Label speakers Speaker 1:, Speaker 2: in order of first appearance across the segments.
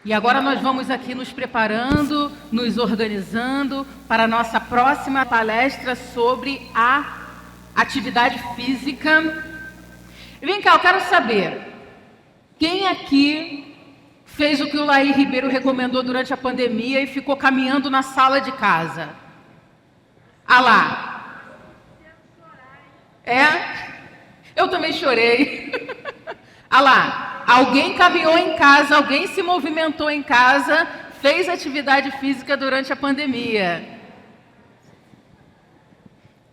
Speaker 1: E agora nós vamos aqui nos preparando, nos organizando para a nossa próxima palestra sobre a atividade física. E vem cá, eu quero saber, quem aqui fez o que o Laí Ribeiro recomendou durante a pandemia e ficou caminhando na sala de casa? Ah lá. É? Eu também chorei. Ah lá. Alguém caminhou em casa, alguém se movimentou em casa, fez atividade física durante a pandemia.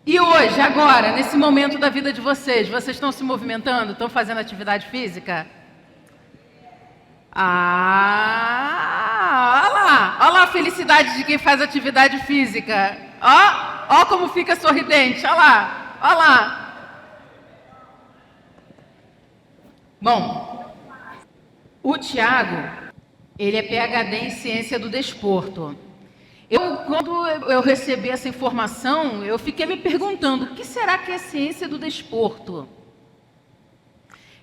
Speaker 1: E hoje, agora, nesse momento da vida de vocês estão se movimentando? Estão fazendo atividade física? Olha lá a felicidade de quem faz atividade física. Ó como fica sorridente, olha lá. Bom, o Tiago, ele é PhD em ciência do desporto. Quando eu recebi essa informação, eu fiquei me perguntando, o que será que é ciência do desporto?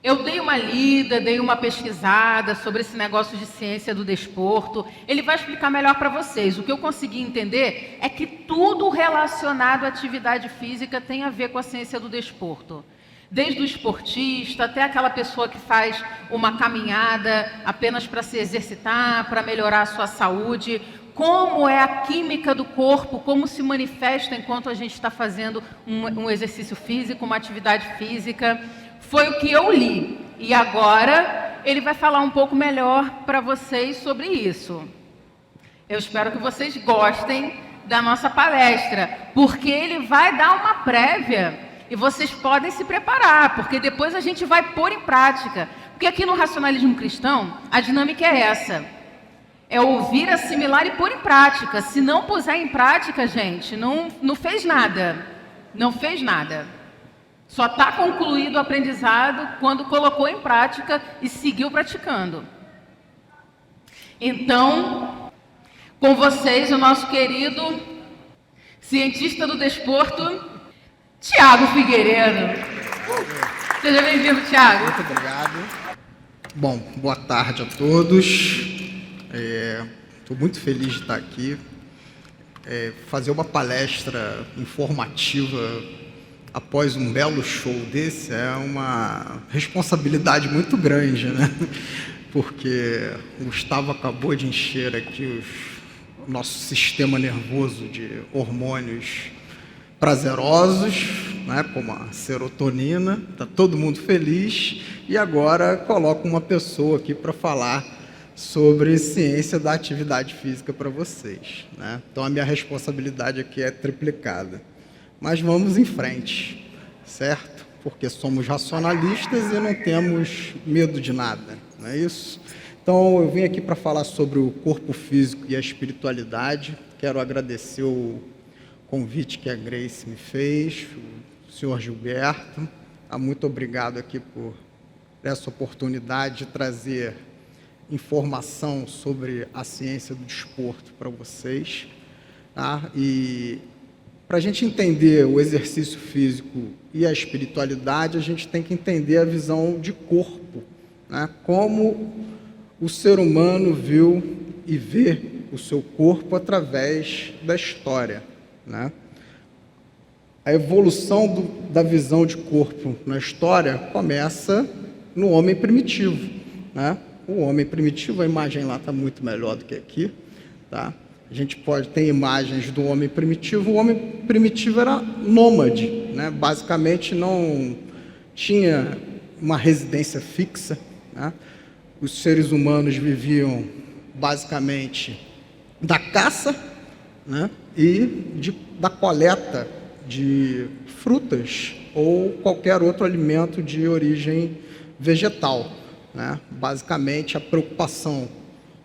Speaker 1: Eu dei uma lida, dei uma pesquisada sobre esse negócio de ciência do desporto. Ele vai explicar melhor para vocês. O que eu consegui entender é que tudo relacionado à atividade física tem a ver com a ciência do desporto. Desde o esportista até aquela pessoa que faz uma caminhada apenas para se exercitar, para melhorar a sua saúde, como é a química do corpo, como se manifesta enquanto a gente está fazendo um exercício físico, uma atividade física. Foi o que eu li. E agora ele vai falar um pouco melhor para vocês sobre isso. Eu espero que vocês gostem da nossa palestra, porque ele vai dar uma prévia. E vocês podem se preparar, porque depois a gente vai pôr em prática. Porque aqui no racionalismo cristão, a dinâmica é essa. É ouvir, assimilar e pôr em prática. Se não puser em prática, gente, não fez nada. Não fez nada. Só está concluído o aprendizado quando colocou em prática e seguiu praticando. Então, com vocês, o nosso querido cientista do desporto, Tiago Figueiredo. Seja bem-vindo, Tiago.
Speaker 2: Muito obrigado. Bom, boa tarde a todos. Estou muito feliz de estar aqui. Fazer uma palestra informativa após um belo show desse é uma responsabilidade muito grande, né? Porque o Gustavo acabou de encher aqui o nosso sistema nervoso de hormônios prazerosos, né, como a serotonina, está todo mundo feliz, e agora coloco uma pessoa aqui para falar sobre ciência da atividade física para vocês, né? Então a minha responsabilidade aqui é triplicada. Mas vamos em frente, certo? Porque somos racionalistas e não temos medo de nada, não é isso? Então eu vim aqui para falar sobre o corpo físico e a espiritualidade. Quero agradecer o convite que a Grace me fez, o senhor Gilberto. Muito obrigado aqui por essa oportunidade de trazer informação sobre a ciência do desporto para vocês, tá? E para a gente entender o exercício físico e a espiritualidade, a gente tem que entender a visão de corpo, né? Como o ser humano viu e vê o seu corpo através da história, né? A evolução da visão de corpo na história começa no homem primitivo, né? O homem primitivo, a imagem lá está muito melhor do que aqui, tá? A gente pode ter imagens do homem primitivo. O homem primitivo era nômade, né? Basicamente não tinha uma residência fixa, né? Os seres humanos viviam basicamente da caça, né? E da coleta de frutas ou qualquer outro alimento de origem vegetal, né? Basicamente, a preocupação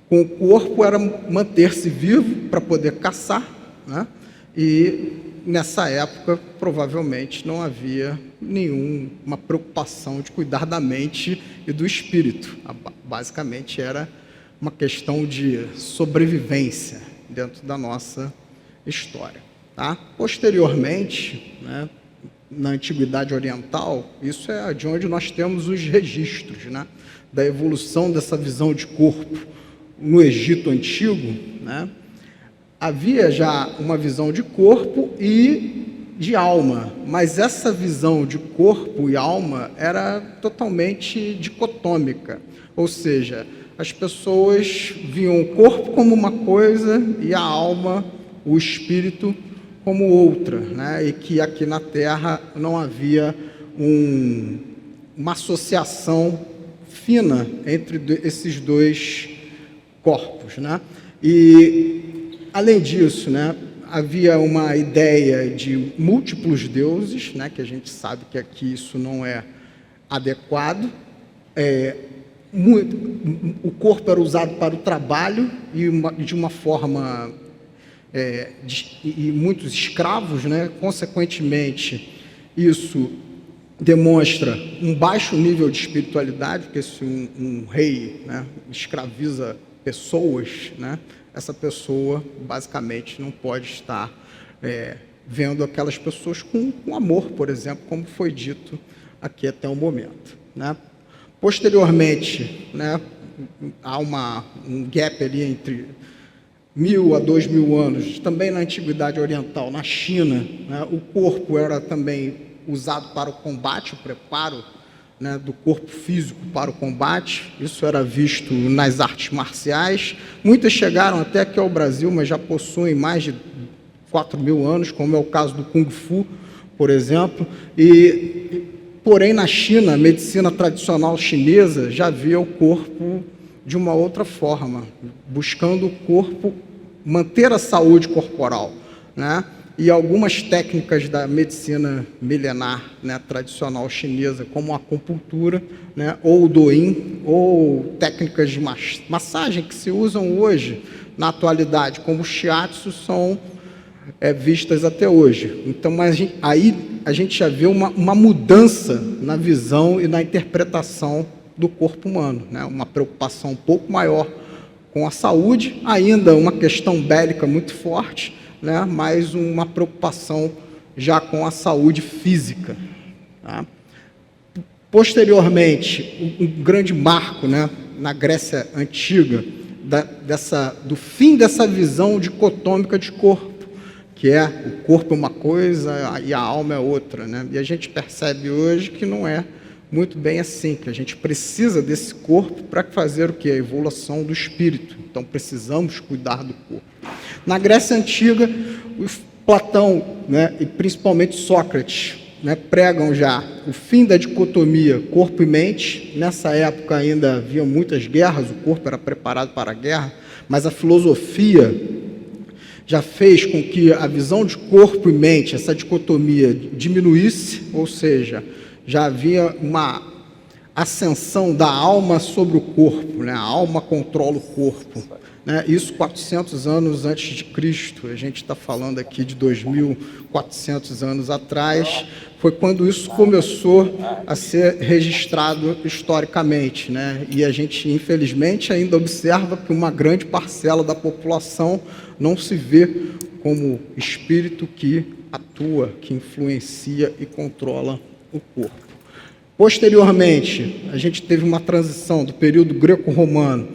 Speaker 2: com o corpo era manter-se vivo para poder caçar, né? E nessa época, provavelmente, não havia nenhuma preocupação de cuidar da mente e do espírito. Basicamente, era uma questão de sobrevivência dentro da nossa história, tá? Posteriormente, né, na Antiguidade Oriental, isso é de onde nós temos os registros, né, da evolução dessa visão de corpo. no Egito Antigo, né, havia já uma visão de corpo e de alma, mas essa visão de corpo e alma era totalmente dicotômica, ou seja, as pessoas viam o corpo como uma coisa e a alma, o espírito, como outra, né, e que aqui na Terra não havia uma associação fina entre esses dois corpos, né? E, além disso, né, havia uma ideia de múltiplos deuses, né, que a gente sabe que aqui isso não é adequado. O corpo era usado para o trabalho e de uma forma... e muitos escravos, né? Consequentemente, isso demonstra um baixo nível de espiritualidade, porque se um rei, né, escraviza pessoas, né, essa pessoa basicamente não pode estar vendo aquelas pessoas com amor, por exemplo, como foi dito aqui até o momento, né. Posteriormente, né, há um gap ali entre 1.000 a 2.000 anos, também na Antiguidade Oriental, na China, né, o corpo era também usado para o combate, o preparo, né, do corpo físico para o combate. Isso era visto nas artes marciais. Muitas chegaram até aqui ao Brasil, mas já possuem mais de 4.000 anos, como é o caso do Kung Fu, por exemplo. Porém, na China, a medicina tradicional chinesa já via o corpo de uma outra forma, buscando o corpo manter a saúde corporal, né? E algumas técnicas da medicina milenar, né, tradicional chinesa, como a acupuntura, né, ou o douyin, ou técnicas de massagem que se usam hoje, na atualidade, como o shiatsu, são vistas até hoje. Então, aí a gente já vê uma mudança na visão e na interpretação do corpo humano, né, uma preocupação um pouco maior com a saúde, ainda uma questão bélica muito forte, né, mas uma preocupação já com a saúde física, tá? Posteriormente, um grande marco, né, na Grécia Antiga, do fim dessa visão dicotômica de corpo, que é o corpo é uma coisa e a alma é outra, né? E a gente percebe hoje que não é muito bem assim, que a gente precisa desse corpo para fazer o quê? A evolução do espírito. Então, precisamos cuidar do corpo. Na Grécia Antiga, Platão, né, e principalmente Sócrates, né, pregam já o fim da dicotomia corpo e mente. Nessa época ainda havia muitas guerras, o corpo era preparado para a guerra, mas a filosofia já fez com que a visão de corpo e mente, essa dicotomia, diminuísse, ou seja, já havia uma ascensão da alma sobre o corpo, né? A alma controla o corpo, né? Isso 400 anos antes de Cristo, a gente está falando aqui de 2.400 anos atrás, foi quando isso começou a ser registrado historicamente, né? E a gente, infelizmente, ainda observa que uma grande parcela da população não se vê como espírito que atua, que influencia e controla o corpo. Posteriormente, a gente teve uma transição do período greco-romano,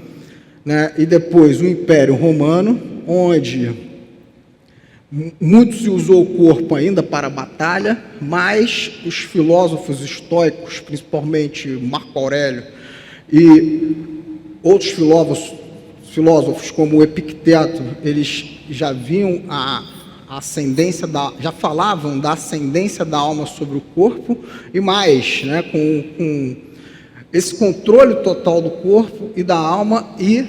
Speaker 2: né, e depois o Império Romano, onde muito se usou o corpo ainda para a batalha, mas os filósofos estoicos, principalmente Marco Aurélio e outros filósofos como Epicteto, eles já viam já falavam da ascendência da alma sobre o corpo, e mais, né, com esse controle total do corpo e da alma, e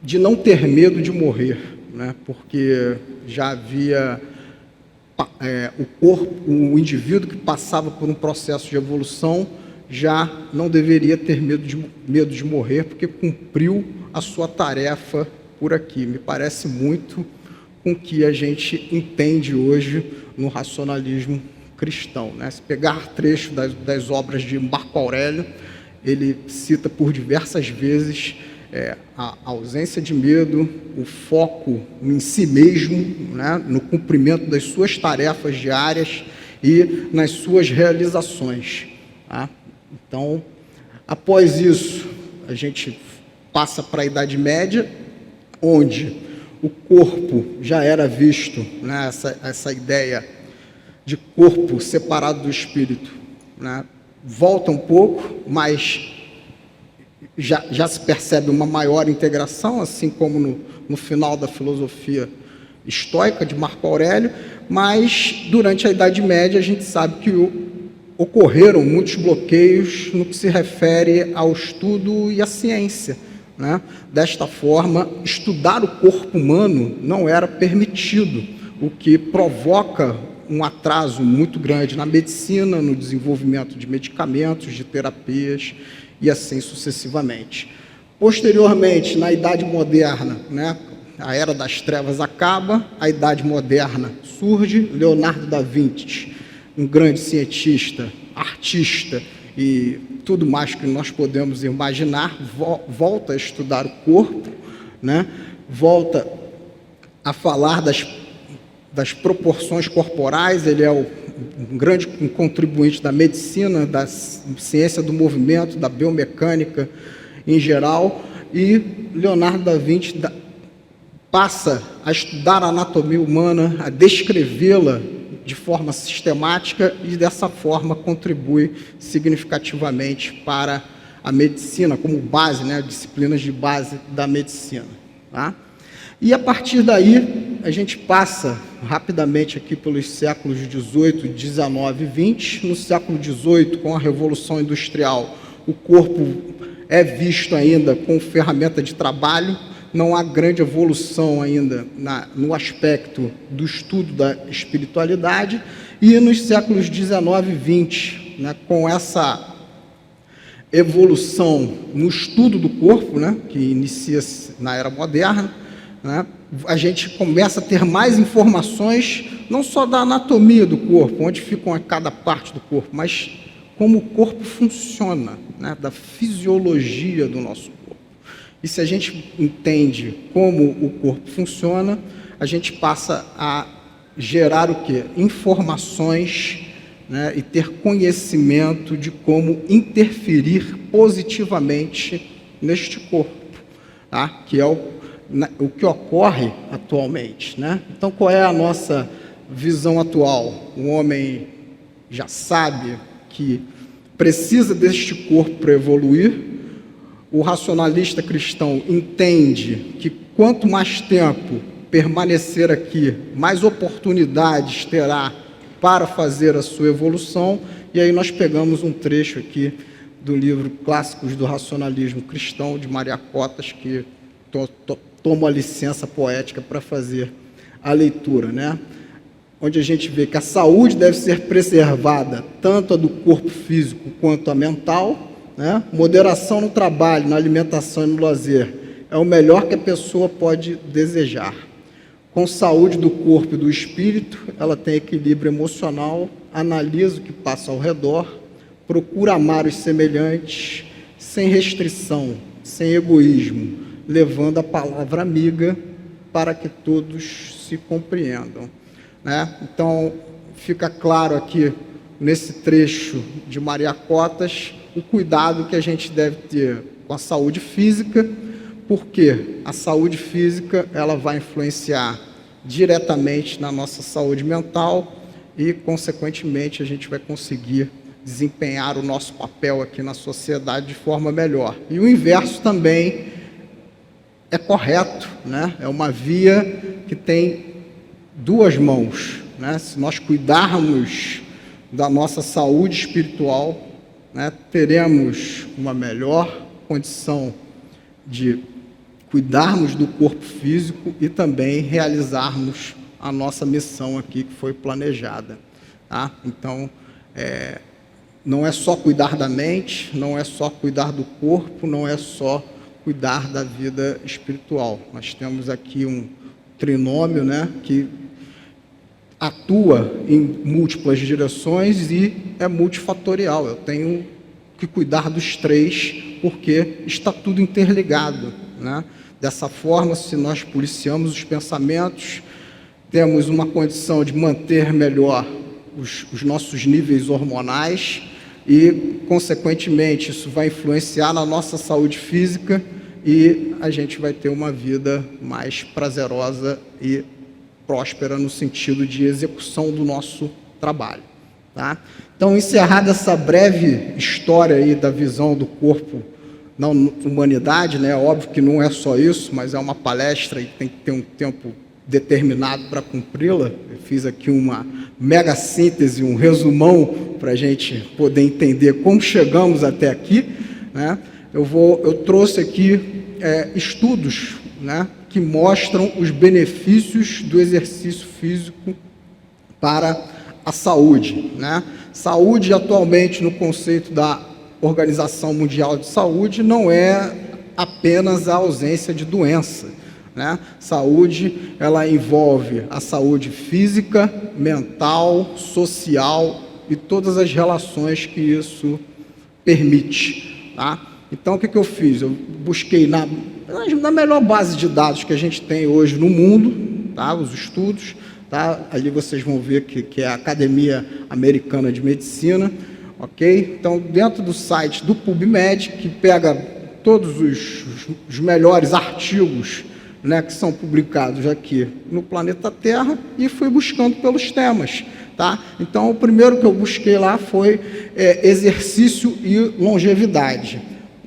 Speaker 2: de não ter medo de morrer, né, porque já havia o corpo, o indivíduo que passava por um processo de evolução já não deveria ter medo de morrer, porque cumpriu a sua tarefa por aqui. Me parece muito com o que a gente entende hoje no racionalismo cristão, né? Se pegar trecho das obras de Marco Aurélio, ele cita por diversas vezes a ausência de medo, o foco em si mesmo, né, no cumprimento das suas tarefas diárias e nas suas realizações, tá? Então, após isso, a gente passa para a Idade Média, onde o corpo já era visto, né, essa ideia de corpo separado do espírito, né, volta um pouco, mas já se percebe uma maior integração, assim como no final da filosofia estoica de Marco Aurélio, mas durante a Idade Média a gente sabe que ocorreram muitos bloqueios no que se refere ao estudo e à ciência, né? Desta forma, estudar o corpo humano não era permitido, o que provoca um atraso muito grande na medicina, no desenvolvimento de medicamentos, de terapias e assim sucessivamente. Posteriormente, na Idade Moderna, né, a Era das Trevas acaba, a Idade Moderna surge, Leonardo da Vinci, um grande cientista, artista e tudo mais que nós podemos imaginar, volta a estudar o corpo, né? Volta a falar das proporções corporais. Ele é um grande contribuinte da medicina, da ciência do movimento, da biomecânica em geral, e Leonardo da Vinci passa a estudar a anatomia humana, a descrevê-la de forma sistemática e, dessa forma, contribui significativamente para a medicina, como base, né, disciplinas de base da medicina. Tá? E, a partir daí, a gente passa rapidamente aqui pelos séculos 18, 19 e 20. No século 18, com a Revolução Industrial, o corpo é visto ainda como ferramenta de trabalho. Não há grande evolução ainda no aspecto do estudo da espiritualidade, e nos séculos 19 e 20, né, com essa evolução no estudo do corpo, né, que inicia-se na Era Moderna, né, a gente começa a ter mais informações, não só da anatomia do corpo, onde fica cada parte do corpo, mas como o corpo funciona, né, da fisiologia do nosso corpo. E se a gente entende como o corpo funciona, a gente passa a gerar o quê? Informações, né, e ter conhecimento de como interferir positivamente neste corpo, tá? Que é o que ocorre atualmente, né? Então, qual é a nossa visão atual? O homem já sabe que precisa deste corpo para evoluir. O racionalista cristão entende que quanto mais tempo permanecer aqui, mais oportunidades terá para fazer a sua evolução. E aí nós pegamos um trecho aqui do livro Clássicos do Racionalismo Cristão, de Maria Cotas, que tomo a licença poética para fazer a leitura, né? Onde a gente vê que a saúde deve ser preservada, tanto a do corpo físico quanto a mental, né? Moderação no trabalho, na alimentação e no lazer é o melhor que a pessoa pode desejar. Com saúde do corpo e do espírito, ela tem equilíbrio emocional, analisa o que passa ao redor, procura amar os semelhantes, sem restrição, sem egoísmo, levando a palavra amiga para que todos se compreendam, né? Então, fica claro aqui, nesse trecho de Maria Cotas, o cuidado que a gente deve ter com a saúde física, porque a saúde física ela vai influenciar diretamente na nossa saúde mental e, consequentemente, a gente vai conseguir desempenhar o nosso papel aqui na sociedade de forma melhor. E o inverso também é correto, né? É uma via que tem duas mãos, né? Se nós cuidarmos da nossa saúde espiritual, né, teremos uma melhor condição de cuidarmos do corpo físico e também realizarmos a nossa missão aqui que foi planejada, tá? Então, não é só cuidar da mente, não é só cuidar do corpo, não é só cuidar da vida espiritual. Nós temos aqui um trinômio, né, que atua em múltiplas direções e é multifatorial. Eu tenho que cuidar dos três, porque está tudo interligado, né? Dessa forma, se nós policiamos os pensamentos, temos uma condição de manter melhor os nossos níveis hormonais e, consequentemente, isso vai influenciar na nossa saúde física e a gente vai ter uma vida mais prazerosa e próspera no sentido de execução do nosso trabalho. Tá? Então, encerrada essa breve história aí da visão do corpo na humanidade, né? Óbvio que não é só isso, mas é uma palestra e tem que ter um tempo determinado para cumpri-la. Eu fiz aqui uma mega síntese, um resumão para a gente poder entender como chegamos até aqui, né? Eu trouxe aqui estudos, né, que mostram os benefícios do exercício físico para a saúde, né? Saúde, atualmente, no conceito da Organização Mundial de Saúde, não é apenas a ausência de doença, né? Saúde, ela envolve a saúde física, mental, social e todas as relações que isso permite, tá? Então, o que eu fiz? Eu busquei na melhor base de dados que a gente tem hoje no mundo, tá? Os estudos, tá? Ali vocês vão ver que é a Academia Americana de Medicina, ok? Então, dentro do site do PubMed, que pega todos os melhores artigos, né, que são publicados aqui no planeta Terra, e fui buscando pelos temas, tá? Então, o primeiro que eu busquei lá foi exercício e longevidade.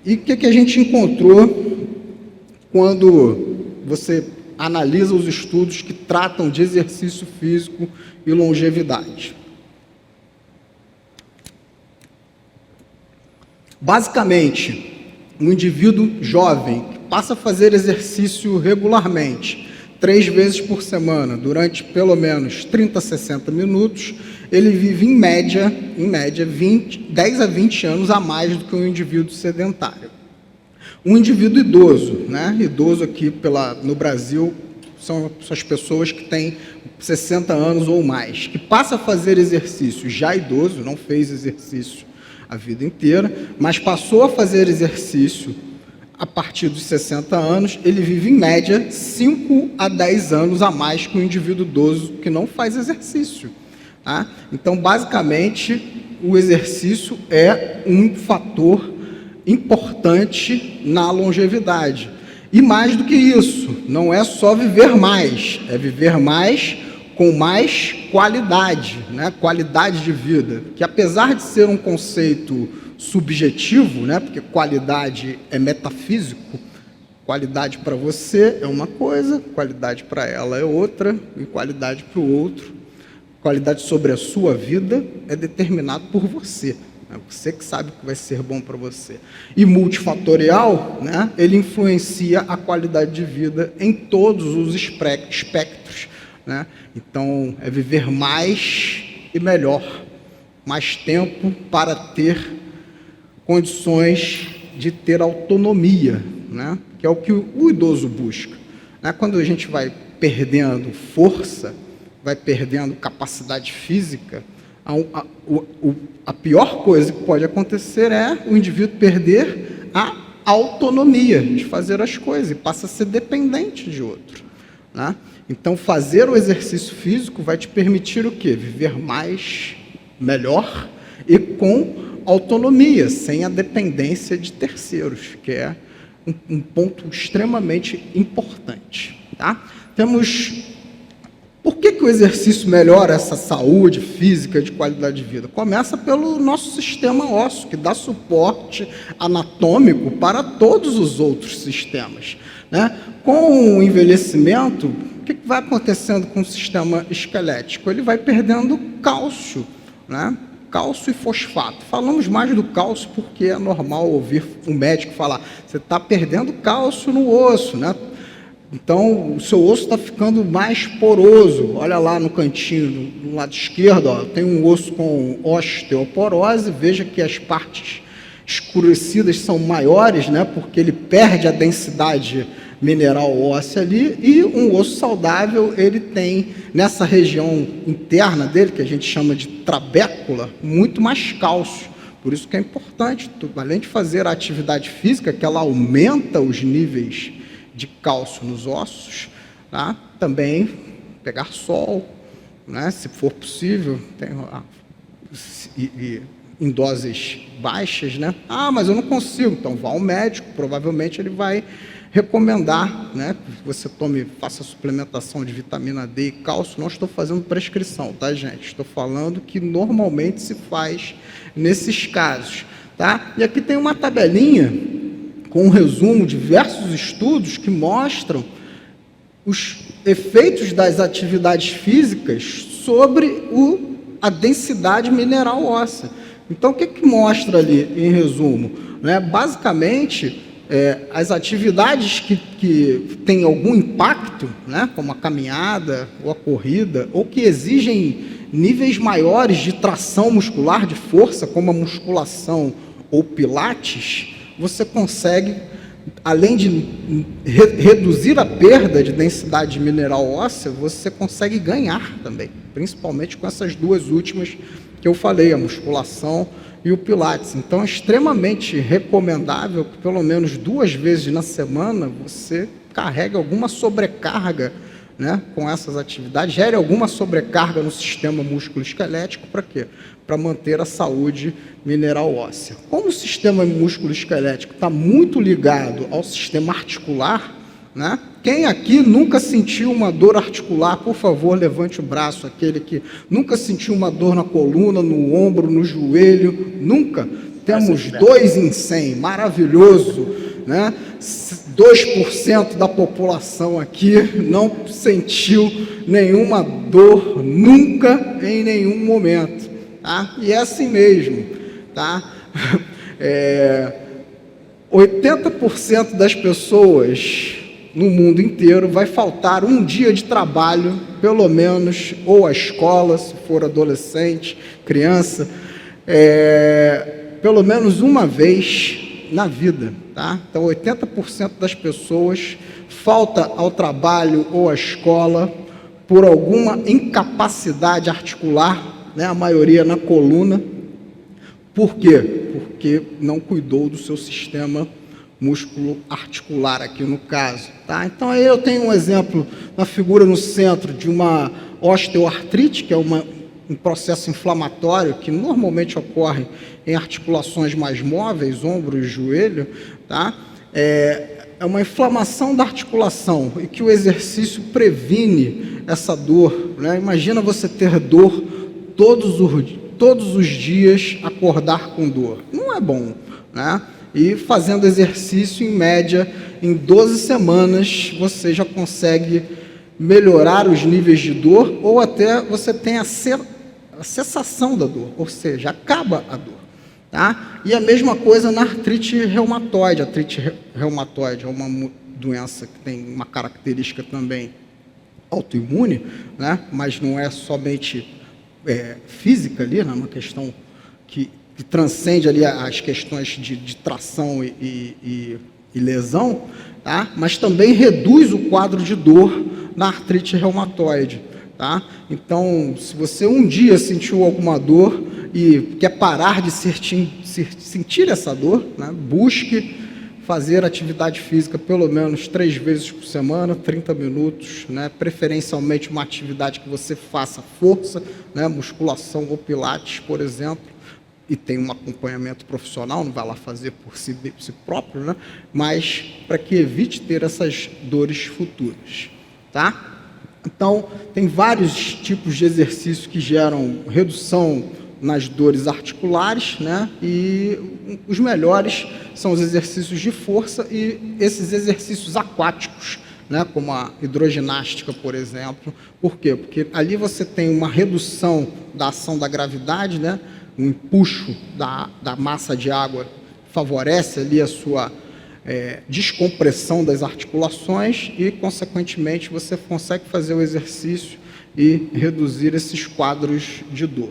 Speaker 2: E o que a gente encontrou quando você analisa os estudos que tratam de exercício físico e longevidade? Basicamente, um indivíduo jovem que passa a fazer exercício regularmente, 3 vezes por semana, durante pelo menos 30 a 60 minutos, ele vive em média 10 a 20 anos a mais do que um indivíduo sedentário. Um indivíduo idoso, né? Idoso aqui no Brasil são as pessoas que têm 60 anos ou mais, que passa a fazer exercício já idoso, não fez exercício a vida inteira, mas passou a fazer exercício a partir dos 60 anos, ele vive em média 5 a 10 anos a mais que um indivíduo idoso que não faz exercício. Tá? Então, basicamente, o exercício é um fator importante na longevidade. E mais do que isso, não é só viver mais, é viver mais com mais qualidade, né? Qualidade de vida, que apesar de ser um conceito subjetivo, né? Porque qualidade é metafísico, qualidade para você é uma coisa, qualidade para ela é outra, e qualidade para o outro, qualidade sobre a sua vida é determinado por você. É você que sabe o que vai ser bom para você. E multifatorial, né, ele influencia a qualidade de vida em todos os espectros. Né? Então, é viver mais e melhor, mais tempo para ter condições de ter autonomia, né? Que é o que o idoso busca. Né? Quando a gente vai perdendo força, vai perdendo capacidade física, a pior coisa que pode acontecer é o indivíduo perder a autonomia de fazer as coisas e passa a ser dependente de outro. Né? Então, fazer o exercício físico vai te permitir o quê? Viver mais, melhor e com autonomia, sem a dependência de terceiros, que é um ponto extremamente importante. Tá? Por que o exercício melhora essa saúde física de qualidade de vida? Começa pelo nosso sistema ósseo, que dá suporte anatômico para todos os outros sistemas. Né? Com o envelhecimento, o que vai acontecendo com o sistema esquelético? Ele vai perdendo cálcio, né? Cálcio e fosfato. Falamos mais do cálcio porque é normal ouvir um médico falar, você está perdendo cálcio no osso, né? Então, o seu osso está ficando mais poroso. Olha lá no cantinho, do lado esquerdo, ó, tem um osso com osteoporose. Veja que as partes escurecidas são maiores, né, porque ele perde a densidade mineral óssea ali. E um osso saudável, ele tem, nessa região interna dele, que a gente chama de trabécula, muito mais cálcio. Por isso que é importante, além de fazer a atividade física, que ela aumenta os níveis de cálcio nos ossos, tá? Também pegar sol, né? Se for possível, em doses baixas, né? Ah, mas eu não consigo. Então vá ao médico, provavelmente ele vai recomendar, né, que você faça suplementação de vitamina D e cálcio. Não estou fazendo prescrição, tá, gente? Estou falando que normalmente se faz nesses casos, tá? E aqui tem uma tabelinha com um resumo de diversos estudos que mostram os efeitos das atividades físicas sobre a densidade mineral óssea. Então, o que mostra ali, em resumo? Né? Basicamente, as atividades que têm algum impacto, né, como a caminhada ou a corrida, ou que exigem níveis maiores de tração muscular, de força, como a musculação ou pilates, você consegue, além de reduzir a perda de densidade mineral óssea, você consegue ganhar também, principalmente com essas duas últimas que eu falei, a musculação e o pilates. Então, é extremamente recomendável que pelo menos 2 vezes na semana você carregue alguma sobrecarga, né, com essas atividades, gere alguma sobrecarga no sistema músculo-esquelético. Para quê? Para manter a saúde mineral óssea. Como o sistema músculo-esquelético está muito ligado ao sistema articular, né? Quem aqui nunca sentiu uma dor articular? Por favor, levante o braço. Aquele que nunca sentiu uma dor na coluna, no ombro, no joelho. Nunca. Temos 2 em 100. Maravilhoso, né? 2% da população aqui não sentiu nenhuma dor nunca, em nenhum momento, tá? E é assim mesmo, tá? 80% das pessoas no mundo inteiro vai faltar um dia de trabalho, pelo menos, ou à escola, se for adolescente, criança, pelo menos uma vez na vida, tá? Então, 80% das pessoas falta ao trabalho ou à escola por alguma incapacidade articular, né? A maioria na coluna. Por quê? Porque não cuidou do seu sistema músculo articular aqui no caso, tá? Então aí eu tenho um exemplo, uma figura no centro de uma osteoartrite, que é um processo inflamatório que normalmente ocorre em articulações mais móveis, ombro e joelho, tá? É uma inflamação da articulação e que o exercício previne essa dor, né? Imagina você ter dor todos os dias, acordar com dor. Não é bom, né? E fazendo exercício, em média, em 12 semanas, você já consegue melhorar os níveis de dor, ou até você tem a cessação da dor, ou seja, acaba a dor, tá? E a mesma coisa na artrite reumatoide. A artrite reumatoide é uma doença que tem uma característica também autoimune, né? Mas não é somente física ali, né? Uma questão que transcende ali as questões de tração e lesão, tá? Mas também reduz o quadro de dor na artrite reumatoide, tá? Então, se você um dia sentiu alguma dor e quer parar de sentir essa dor, né? Busque fazer atividade física pelo menos 3 vezes por semana, 30 minutos, né? Preferencialmente uma atividade que você faça força, né? Musculação ou pilates, por exemplo, e tem um acompanhamento profissional, não vai lá fazer por si próprio, né? Mas para que evite ter essas dores futuras, tá? Então, tem vários tipos de exercícios que geram redução nas dores articulares, né? E os melhores são os exercícios de força e esses exercícios aquáticos, né? Como a hidroginástica, por exemplo. Por quê? Porque ali você tem uma redução da ação da gravidade, né? Um empuxo da massa de água favorece ali a sua descompressão das articulações e, consequentemente, você consegue fazer o exercício e reduzir esses quadros de dor,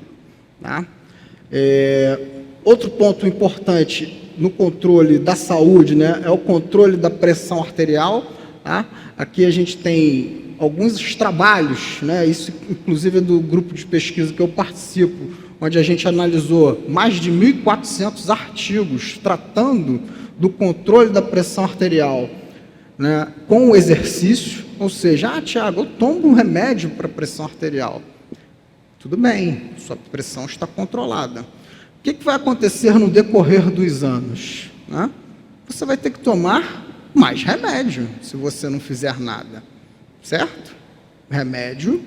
Speaker 2: tá? Outro ponto importante no controle da saúde, né, é o controle da pressão arterial, tá? Aqui a gente tem alguns trabalhos, né, isso inclusive é do grupo de pesquisa que eu participo, onde a gente analisou mais de 1.400 artigos tratando do controle da pressão arterial, né, com o exercício. Ou seja, Tiago, eu tomo um remédio para pressão arterial. Tudo bem, sua pressão está controlada. que vai acontecer no decorrer dos anos? Né? Você vai ter que tomar mais remédio, se você não fizer nada, certo? Remédio,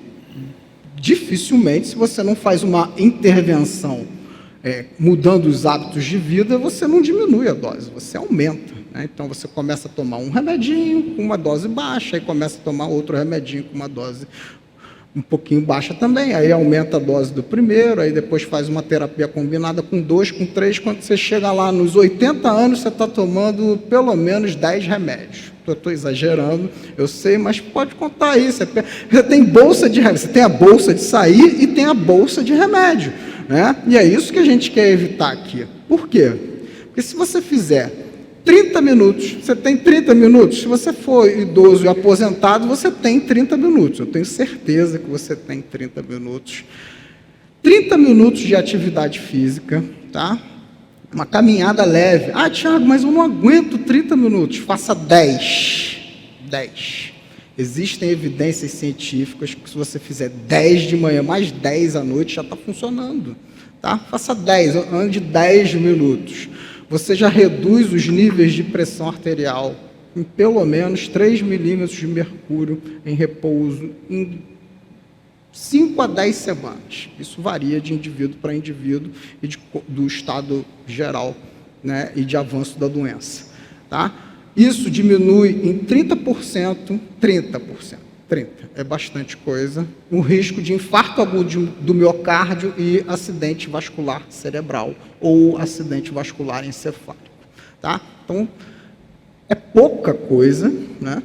Speaker 2: dificilmente, se você não faz uma intervenção mudando os hábitos de vida, você não diminui a dose, você aumenta. Né? Então, você começa a tomar um remedinho com uma dose baixa, aí começa a tomar outro remedinho com uma dose um pouquinho baixa também, aí aumenta a dose do primeiro, aí depois faz uma terapia combinada com 2, com 3, quando você chega lá nos 80 anos, você está tomando pelo menos 10 remédios. Eu estou exagerando, eu sei, mas pode contar aí, você tem bolsa de remédio, você tem a bolsa de sair e tem a bolsa de remédio, né? E é isso que a gente quer evitar aqui. Por quê? Porque se você fizer 30 minutos, você tem 30 minutos, se você for idoso e aposentado, você tem 30 minutos, eu tenho certeza que você tem 30 minutos. 30 minutos de atividade física, tá? Uma caminhada leve. Ah, Tiago, mas eu não aguento 30 minutos, faça 10. 10. Existem evidências científicas que se você fizer 10 de manhã, mais 10 à noite, já está funcionando, tá? Faça 10, ande 10 minutos. Você já reduz os níveis de pressão arterial em pelo menos 3 milímetros de mercúrio em repouso em 5 a 10 semanas. Isso varia de indivíduo para indivíduo e do estado geral, né, e de avanço da doença. Tá? Isso diminui em 30%, 30%, é bastante coisa, o risco de infarto agudo do miocárdio e acidente vascular cerebral ou acidente vascular encefálico. Tá? Então, é pouca coisa, né,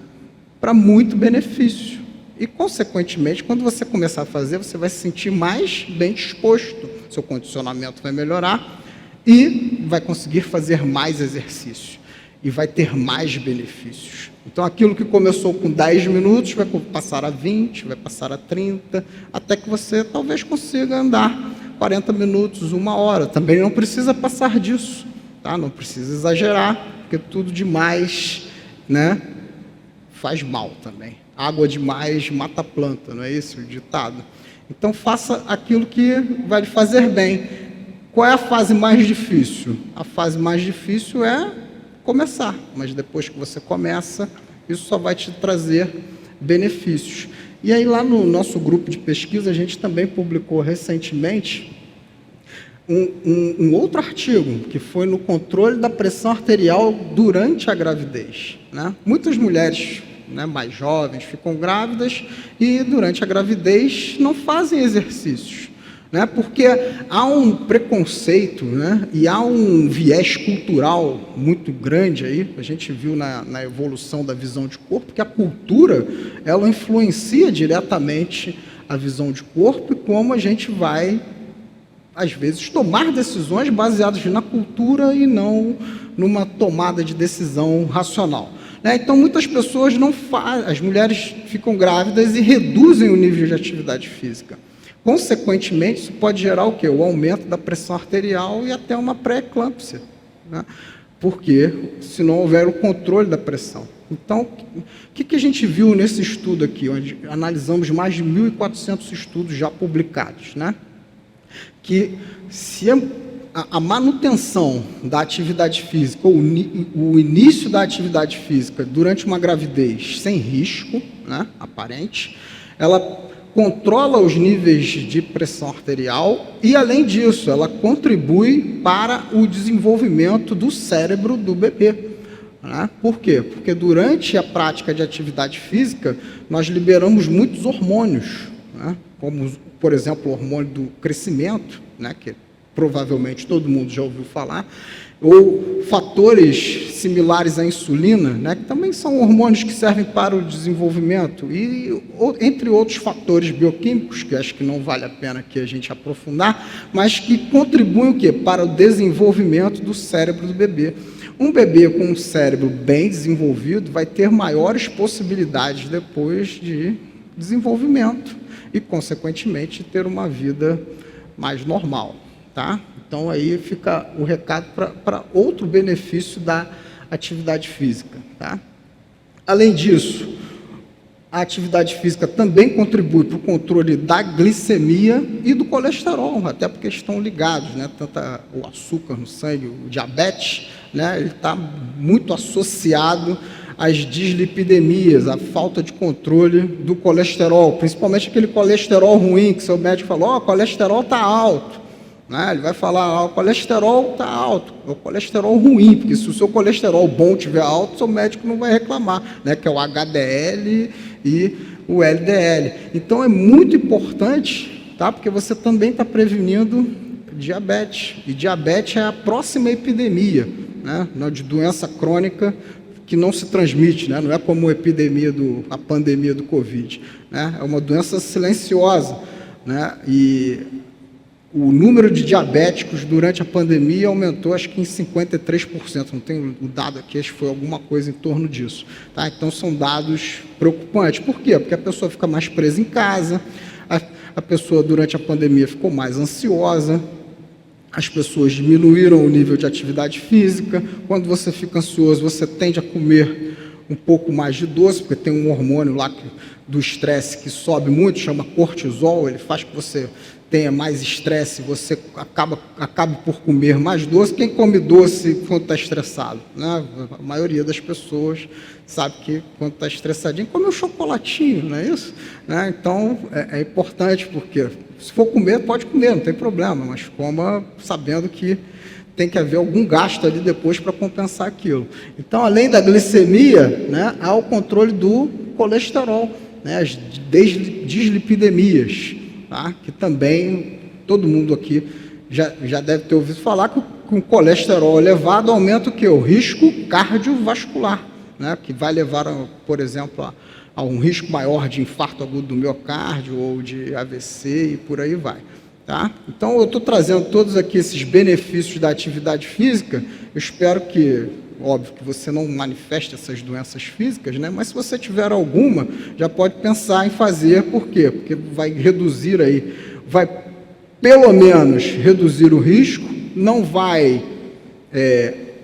Speaker 2: para muito benefício. E, consequentemente, quando você começar a fazer, você vai se sentir mais bem disposto, seu condicionamento vai melhorar e vai conseguir fazer mais exercício e vai ter mais benefícios. Então, aquilo que começou com 10 minutos vai passar a 20, vai passar a 30, até que você talvez consiga andar 40 minutos, 1 hora. Também não precisa passar disso, tá? Não precisa exagerar, porque tudo demais, né, faz mal também. Água demais mata a planta, não é isso o ditado? Então, faça aquilo que vai lhe fazer bem. Qual é a fase mais difícil? A fase mais difícil é começar, mas depois que você começa, isso só vai te trazer benefícios. E aí, lá no nosso grupo de pesquisa, a gente também publicou recentemente um outro artigo, que foi no controle da pressão arterial durante a gravidez. Né? Muitas mulheres, né, mais jovens ficam grávidas e durante a gravidez não fazem exercícios, né, porque há um preconceito, né, e há um viés cultural muito grande aí, a gente viu na evolução da visão de corpo, que a cultura ela influencia diretamente a visão de corpo e como a gente vai, às vezes, tomar decisões baseadas na cultura e não numa tomada de decisão racional. Então, muitas pessoas não fazem, as mulheres ficam grávidas e reduzem o nível de atividade física. Consequentemente, isso pode gerar o quê? O aumento da pressão arterial e até uma pré-eclâmpsia, né? Porque se não houver o controle da pressão. Então, o que a gente viu nesse estudo aqui, onde analisamos mais de 1.400 estudos já publicados, né? Que se a manutenção da atividade física, ou o início da atividade física durante uma gravidez sem risco, né, aparente, ela controla os níveis de pressão arterial e, além disso, ela contribui para o desenvolvimento do cérebro do bebê. Né? Por quê? Porque durante a prática de atividade física, nós liberamos muitos hormônios, né? Como, por exemplo, o hormônio do crescimento, né? Que provavelmente todo mundo já ouviu falar, ou fatores similares à insulina, né, que também são hormônios que servem para o desenvolvimento, e entre outros fatores bioquímicos, que acho que não vale a pena que a gente aprofundar, mas que contribuem o quê? Para o desenvolvimento do cérebro do bebê. Um bebê com um cérebro bem desenvolvido vai ter maiores possibilidades depois de desenvolvimento e, consequentemente, ter uma vida mais normal. Tá? Então, aí fica o recado para outro benefício da atividade física. Tá? Além disso, a atividade física também contribui para o controle da glicemia e do colesterol, até porque estão ligados, né? Tanto o açúcar no sangue, o diabetes, né? Ele está muito associado às dislipidemias, à falta de controle do colesterol, principalmente aquele colesterol ruim que seu médico falou, o colesterol está alto. Né? Ele vai falar, o colesterol está alto, é o colesterol ruim, porque se o seu colesterol bom estiver alto, seu médico não vai reclamar, né? Que é o HDL e o LDL. Então é muito importante, tá? Porque você também está prevenindo diabetes, e diabetes é a próxima epidemia, né? De doença crônica que não se transmite, né? Não é como a pandemia do Covid, né? É uma doença silenciosa, né? E o número de diabéticos durante a pandemia aumentou, acho que em 53%, não tenho o dado aqui, acho que foi alguma coisa em torno disso. Tá? Então, são dados preocupantes. Por quê? Porque a pessoa fica mais presa em casa, a pessoa, durante a pandemia, ficou mais ansiosa, as pessoas diminuíram o nível de atividade física. Quando você fica ansioso, você tende a comer um pouco mais de doce, porque tem um hormônio lá do estresse que sobe muito, chama cortisol, ele faz que você tenha mais estresse, você acaba por comer mais doce. Quem come doce quando está estressado? Né? A maioria das pessoas sabe que quando está estressadinho, come um chocolatinho, não é isso? Né? Então, é importante, porque se for comer, pode comer, não tem problema, mas coma sabendo que tem que haver algum gasto ali depois para compensar aquilo. Então, além da glicemia, né, há o controle do colesterol, né, as dislipidemias, tá? Que também todo mundo aqui já deve ter ouvido falar que com colesterol elevado aumenta o quê? O risco cardiovascular, né, que vai levar, por exemplo, a um risco maior de infarto agudo do miocárdio ou de AVC e por aí vai. Tá? Então, eu estou trazendo todos aqui esses benefícios da atividade física. Eu espero que, óbvio, que você não manifeste essas doenças físicas, né? Mas se você tiver alguma, já pode pensar em fazer. Por quê? Porque vai reduzir aí, vai pelo menos reduzir o risco, não vai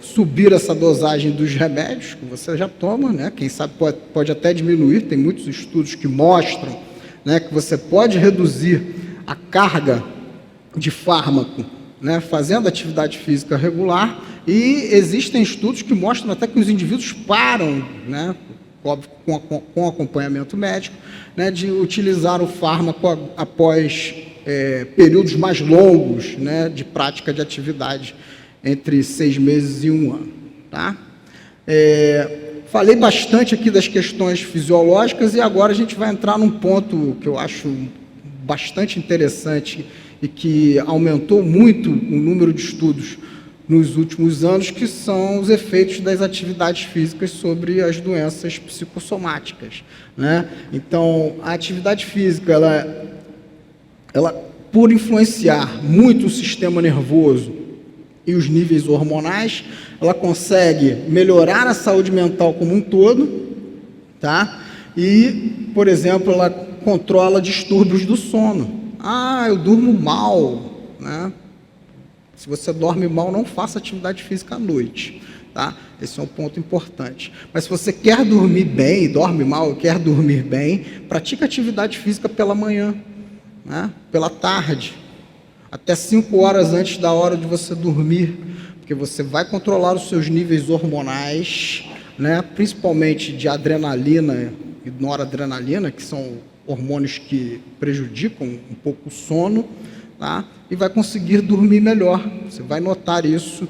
Speaker 2: subir essa dosagem dos remédios que você já toma, né? Quem sabe pode até diminuir, tem muitos estudos que mostram, né, que você pode reduzir a carga de fármaco, né, fazendo atividade física regular, e existem estudos que mostram até que os indivíduos param, né, óbvio, com acompanhamento médico, né, de utilizar o fármaco após períodos mais longos, né, de prática de atividade entre 6 meses e 1 ano. Tá? Falei bastante aqui das questões fisiológicas e agora a gente vai entrar num ponto que eu acho bastante interessante e que aumentou muito o número de estudos nos últimos anos, que são os efeitos das atividades físicas sobre as doenças psicossomáticas, né? Então, a atividade física, ela, por influenciar muito o sistema nervoso e os níveis hormonais, ela consegue melhorar a saúde mental como um todo, tá? E, por exemplo, ela controla distúrbios do sono. Eu durmo mal, né? Se você dorme mal, não faça atividade física à noite, tá? Esse é um ponto importante. Mas se você quer dormir bem, dorme mal, quer dormir bem, pratique atividade física pela manhã, né? Pela tarde, até 5 horas antes da hora de você dormir, porque você vai controlar os seus níveis hormonais, né? Principalmente de adrenalina e noradrenalina, que são hormônios que prejudicam um pouco o sono, tá? E vai conseguir dormir melhor. Você vai notar isso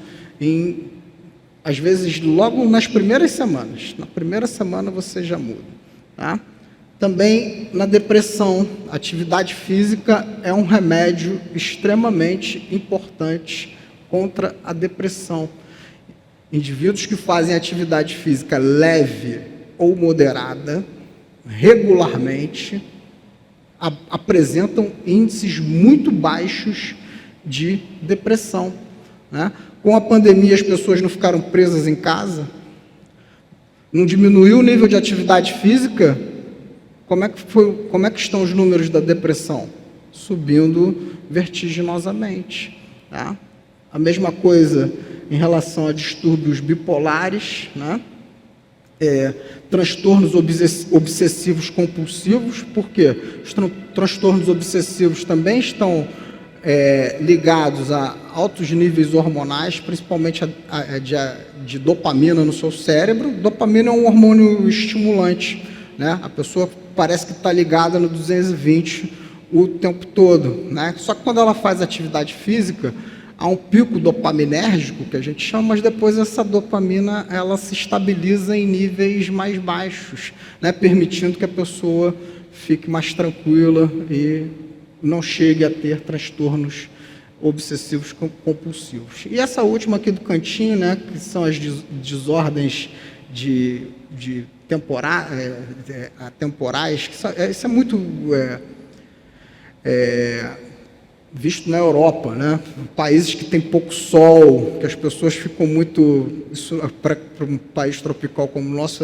Speaker 2: às vezes logo nas primeiras semanas. Na primeira semana você já muda, tá? Também na depressão, a atividade física é um remédio extremamente importante contra a depressão. Indivíduos que fazem atividade física leve ou moderada, regularmente, apresentam índices muito baixos de depressão, né? Com a pandemia, as pessoas não ficaram presas em casa, não diminuiu o nível de atividade física. Como é que estão os números da depressão? Subindo vertiginosamente, tá? A mesma coisa em relação a distúrbios bipolares, né? transtornos obsessivos compulsivos. Por quê? Os transtornos obsessivos também estão ligados a altos níveis hormonais, principalmente de dopamina no seu cérebro. Dopamina é um hormônio estimulante, né? A pessoa parece que está ligada no 220 o tempo todo, né? Só que quando ela faz atividade física, há um pico dopaminérgico, que a gente chama, mas depois essa dopamina ela se estabiliza em níveis mais baixos, né? Permitindo que a pessoa fique mais tranquila e não chegue a ter transtornos obsessivos compulsivos. E essa última aqui do cantinho, né, que são as desordens temporais, que isso é muito visto na Europa, né? Países que tem pouco sol, que as pessoas ficam muito... Isso para um país tropical como o nosso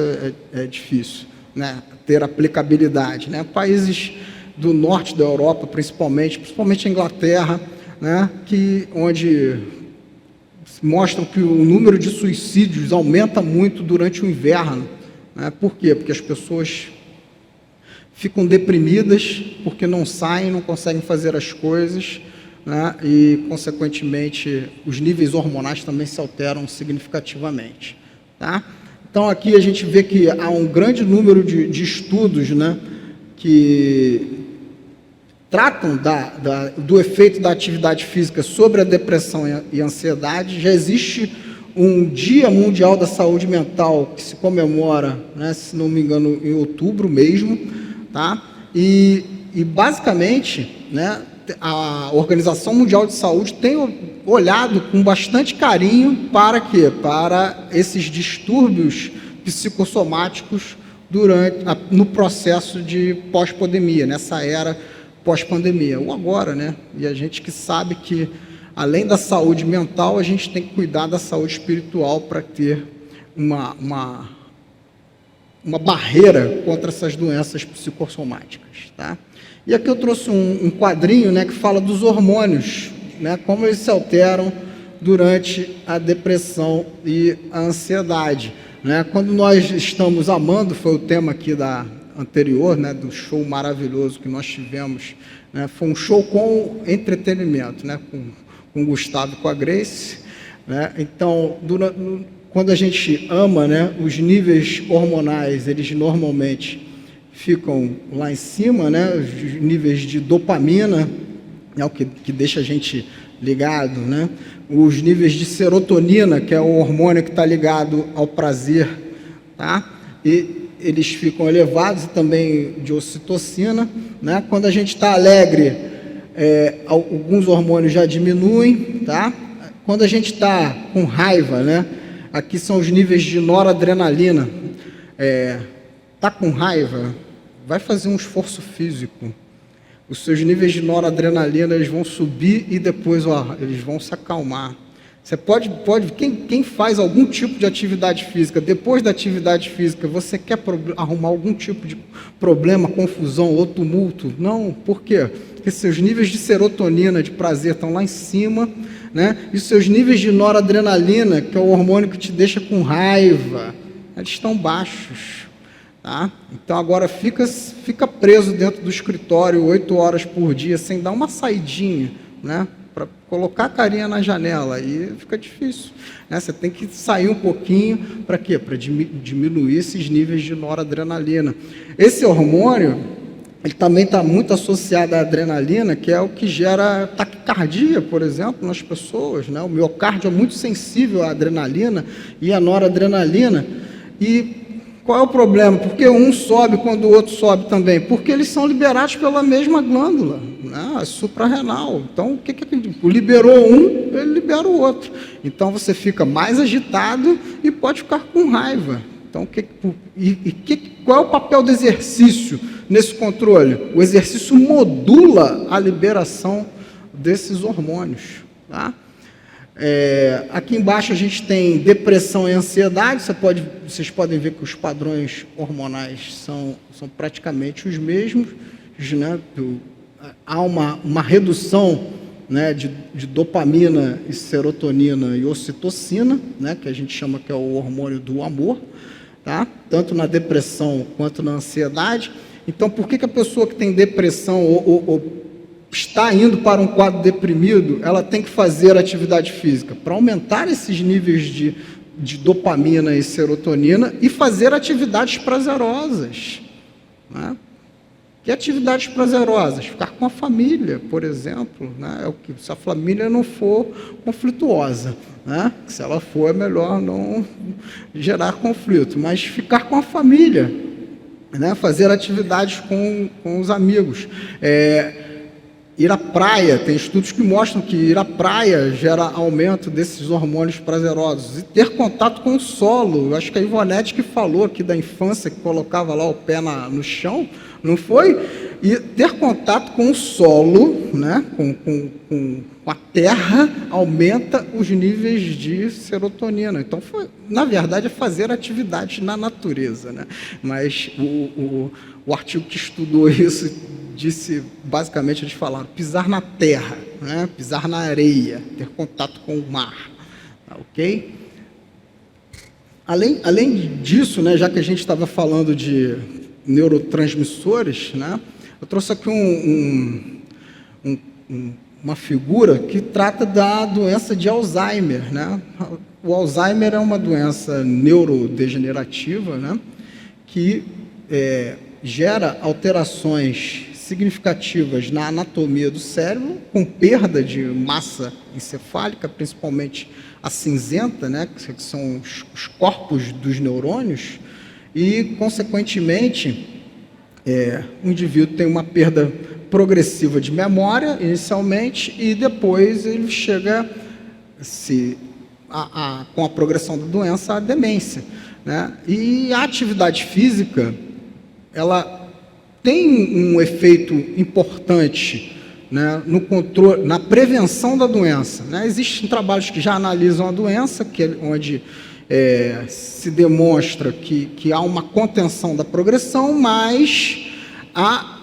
Speaker 2: é difícil, né, ter aplicabilidade, né? Países do norte da Europa, principalmente a Inglaterra, né, onde mostram que o número de suicídios aumenta muito durante o inverno, né? Por quê? Porque as pessoas ficam deprimidas, porque não saem, não conseguem fazer as coisas, né? E, consequentemente, os níveis hormonais também se alteram significativamente, tá? Então, aqui a gente vê que há um grande número de estudos, né, que tratam do efeito da atividade física sobre a depressão e a ansiedade. Já existe um Dia Mundial da Saúde Mental que se comemora, né, se não me engano, em outubro mesmo, tá? E basicamente, né, a Organização Mundial de Saúde tem olhado com bastante carinho para quê? Para esses distúrbios psicossomáticos no processo de pós-pandemia, nessa era pós-pandemia, ou agora, né? E a gente que sabe que, além da saúde mental, a gente tem que cuidar da saúde espiritual para ter uma barreira contra essas doenças psicossomáticas, tá? E aqui eu trouxe um quadrinho, né, que fala dos hormônios, né, como eles se alteram durante a depressão e a ansiedade, né? Quando nós estamos amando, foi o tema aqui da anterior, né, do show maravilhoso que nós tivemos, né? Foi um show com entretenimento, né, com o Gustavo e com a Grace, né? Então, quando a gente ama, né, os níveis hormonais, eles normalmente ficam lá em cima, né, os níveis de dopamina, é o que deixa a gente ligado, né? Os níveis de serotonina, que é o hormônio que está ligado ao prazer, tá? E eles ficam elevados, e também de ocitocina, né? Quando a gente está alegre, alguns hormônios já diminuem, tá? Quando a gente está com raiva, né? Aqui são os níveis de noradrenalina. Tá com raiva, vai fazer um esforço físico. Os seus níveis de noradrenalina eles vão subir e depois eles vão se acalmar. Você pode quem faz algum tipo de atividade física, depois da atividade física, você quer arrumar algum tipo de problema, confusão ou tumulto? Não, por quê? Porque seus níveis de serotonina, de prazer, estão lá em cima, né? E os seus níveis de noradrenalina, que é o hormônio que te deixa com raiva, eles estão baixos, tá? Então agora fica preso dentro do escritório 8 horas por dia, sem dar uma saidinha, né? Para colocar a carinha na janela, e fica difícil, né? Você tem que sair um pouquinho, para quê? Para diminuir esses níveis de noradrenalina. Esse hormônio, ele também está muito associado à adrenalina, que é o que gera taquicardia, por exemplo, nas pessoas, né? O miocárdio é muito sensível à adrenalina e à noradrenalina. E qual é o problema? Porque um sobe quando o outro sobe também? Porque eles são liberados pela mesma glândula, né? A suprarrenal. Então, o que liberou um, ele libera o outro. Então, você fica mais agitado e pode ficar com raiva. Então, qual é o papel do exercício nesse controle? O exercício modula a liberação desses hormônios, tá? Aqui embaixo a gente tem depressão e ansiedade. Vocês podem ver que os padrões hormonais são praticamente os mesmos, né? Há uma redução, né, de dopamina e serotonina e ocitocina, né, que a gente chama que é o hormônio do amor, tá? Tanto na depressão quanto na ansiedade. Então, por que a pessoa que tem depressão ou está indo para um quadro deprimido, ela tem que fazer atividade física? Para aumentar esses níveis de dopamina e serotonina e fazer atividades prazerosas, né? Que atividades prazerosas? Ficar com a família, por exemplo, né? É o que, se a família não for conflituosa, né? Se ela for, é melhor não gerar conflito, mas ficar com a família, né? Fazer atividades com os amigos. Ir à praia, tem estudos que mostram que ir à praia gera aumento desses hormônios prazerosos. E ter contato com o solo, eu acho que a Ivonete que falou aqui da infância, que colocava lá o pé no chão, não foi? E ter contato com o solo, né? com a terra, aumenta os níveis de serotonina. Então, na verdade, é fazer atividades na natureza, né? Mas o artigo que estudou isso disse, basicamente, eles falaram, pisar na terra, né? Pisar na areia, ter contato com o mar, tá, ok? Além disso, né, já que a gente estava falando de neurotransmissores, né, eu trouxe aqui uma figura que trata da doença de Alzheimer, né? O Alzheimer é uma doença neurodegenerativa, né, que gera alterações significativas na anatomia do cérebro, com perda de massa encefálica, principalmente a cinzenta, né, que são os corpos dos neurônios, e, consequentemente, o indivíduo tem uma perda progressiva de memória, inicialmente, e depois ele chega, com a progressão da doença, à demência, né? E a atividade física, ela tem um efeito importante, né, no controle, na prevenção da doença, né? Existem trabalhos que já analisam a doença, onde se demonstra que há uma contenção da progressão, mas há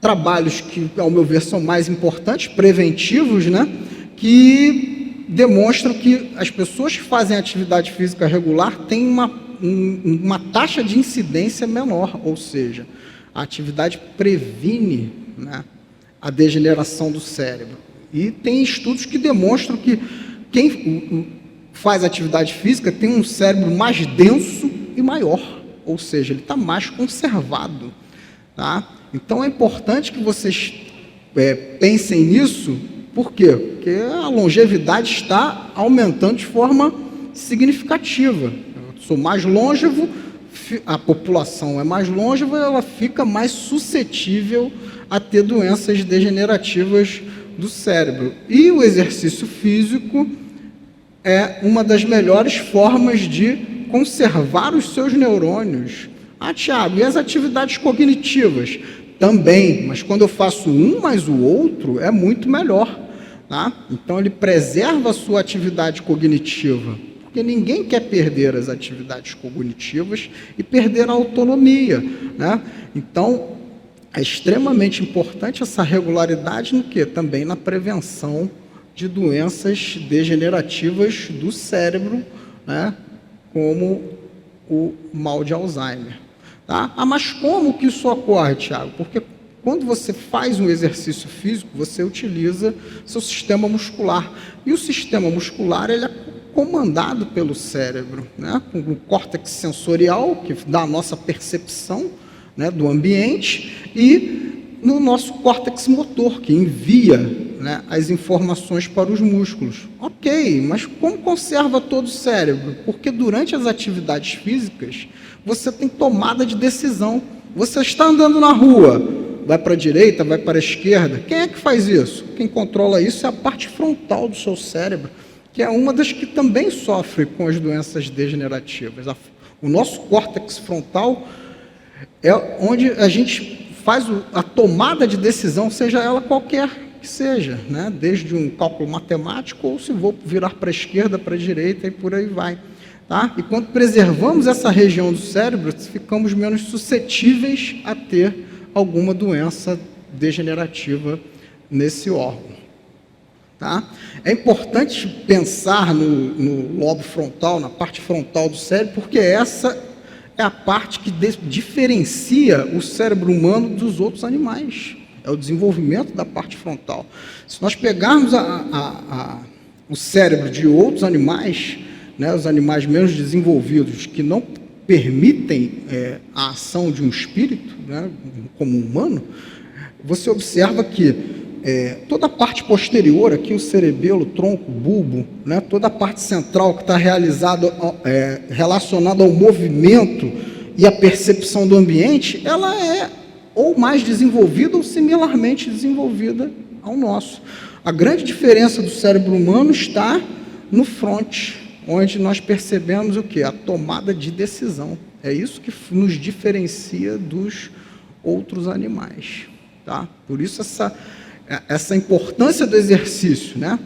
Speaker 2: trabalhos que, ao meu ver, são mais importantes, preventivos, né, que demonstram que as pessoas que fazem atividade física regular têm uma taxa de incidência menor, ou seja, a atividade previne, né, a degeneração do cérebro. E tem estudos que demonstram que quem faz atividade física tem um cérebro mais denso e maior, ou seja, ele está mais conservado, tá? Então é importante que vocês pensem nisso. Por quê? Porque a longevidade está aumentando de forma significativa. Eu sou mais longevo, a população é mais longeva, ela fica mais suscetível a ter doenças degenerativas do cérebro. E o exercício físico é uma das melhores formas de conservar os seus neurônios. Ah, Tiago, e as atividades cognitivas? Também, mas quando eu faço um mais o outro, é muito melhor, tá? Então, ele preserva a sua atividade cognitiva, porque ninguém quer perder as atividades cognitivas e perder a autonomia, né? Então, é extremamente importante essa regularidade no quê? Também na prevenção de doenças degenerativas do cérebro, né? Como o mal de Alzheimer. Tá? Ah, mas como que isso ocorre, Tiago? Porque quando você faz um exercício físico, você utiliza seu sistema muscular. E o sistema muscular, ele é comandado pelo cérebro, né? Com o córtex sensorial, que dá a nossa percepção, né, do ambiente, e no nosso córtex motor, que envia, né, as informações para os músculos. Ok, mas como conserva todo o cérebro? Porque durante as atividades físicas, você tem tomada de decisão. Você está andando na rua, vai para a direita, vai para a esquerda. Quem é que faz isso? Quem controla isso é a parte frontal do seu cérebro, que é uma das que também sofre com as doenças degenerativas. O nosso córtex frontal é onde a gente faz a tomada de decisão, seja ela qualquer que seja, né? Desde um cálculo matemático, ou se vou virar para a esquerda, para a direita e por aí vai. Tá? E quando preservamos essa região do cérebro, ficamos menos suscetíveis a ter alguma doença degenerativa nesse órgão. Tá? É importante pensar no lobo frontal, na parte frontal do cérebro, porque essa é a parte que diferencia o cérebro humano dos outros animais. É o desenvolvimento da parte frontal. Se nós pegarmos o cérebro de outros animais, né, os animais menos desenvolvidos, que não permitem a ação de um espírito, né, como um humano, você observa que toda a parte posterior, aqui o cerebelo, tronco, bulbo, né, toda a parte central que está relacionada ao movimento e à percepção do ambiente, ela é ou mais desenvolvida ou similarmente desenvolvida ao nosso. A grande diferença do cérebro humano está no fronte, onde nós percebemos o quê? A tomada de decisão. É isso que nos diferencia dos outros animais. Tá? Por isso essa importância do exercício, né?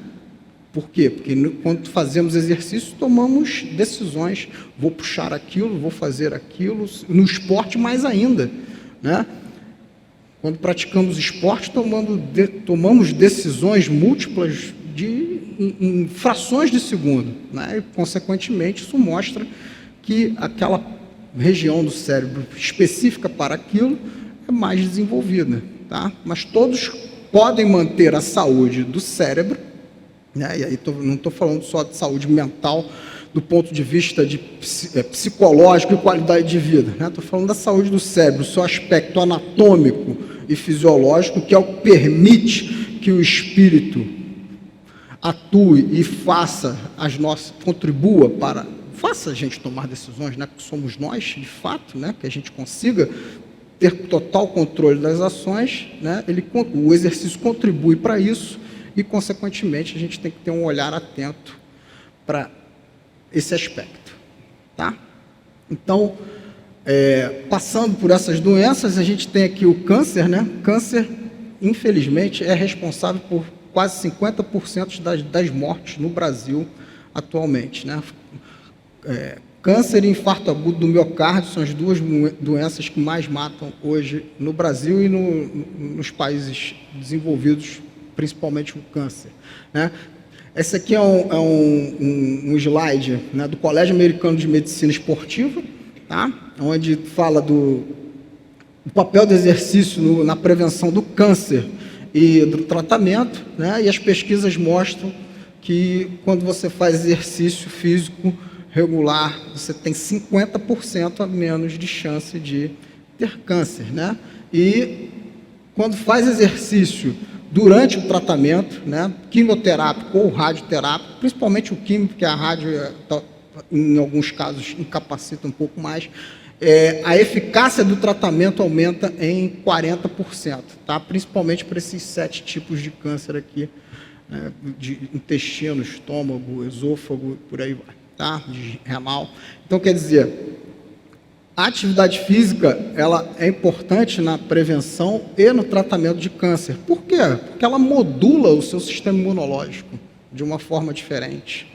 Speaker 2: Por quê? Porque quando fazemos exercício, tomamos decisões. Vou puxar aquilo, vou fazer aquilo. No esporte, mais ainda, né? Quando praticamos esporte, tomamos decisões múltiplas em frações de segundo, né? E, consequentemente, isso mostra que aquela região do cérebro específica para aquilo é mais desenvolvida. Tá? Mas todos podem manter a saúde do cérebro, né? E aí não estou falando só de saúde mental, do ponto de vista psicológico e qualidade de vida. Estou falando da saúde do cérebro, o seu aspecto anatômico e fisiológico, que é o que permite que o espírito atue e faça faça a gente tomar decisões, né? Porque somos nós, de fato, né? Que a gente consiga ter total controle das ações, né? O exercício contribui para isso e, consequentemente, a gente tem que ter um olhar atento para esse aspecto. Tá? Então, passando por essas doenças, a gente tem aqui o câncer, né? Câncer, infelizmente, é responsável por quase 50% das mortes no Brasil atualmente, né? Câncer e infarto agudo do miocárdio são as duas doenças que mais matam hoje no Brasil e nos países desenvolvidos, principalmente o câncer, né? Esse aqui é um slide, né, do Colégio Americano de Medicina Esportiva, tá? Onde fala do papel do exercício na prevenção do câncer e do tratamento, né? E as pesquisas mostram que quando você faz exercício físico regular, você tem 50% a menos de chance de ter câncer, né? E quando faz exercício durante o tratamento, né, quimioterápico ou radioterápico, principalmente o químico, que a rádio, em alguns casos, incapacita um pouco mais, a eficácia do tratamento aumenta em 40%, tá? Principalmente para esses 7 tipos de câncer aqui, de intestino, estômago, esôfago, por aí vai. Tá? De renal. Então, quer dizer, a atividade física, ela é importante na prevenção e no tratamento de câncer. Por quê? Porque ela modula o seu sistema imunológico de uma forma diferente.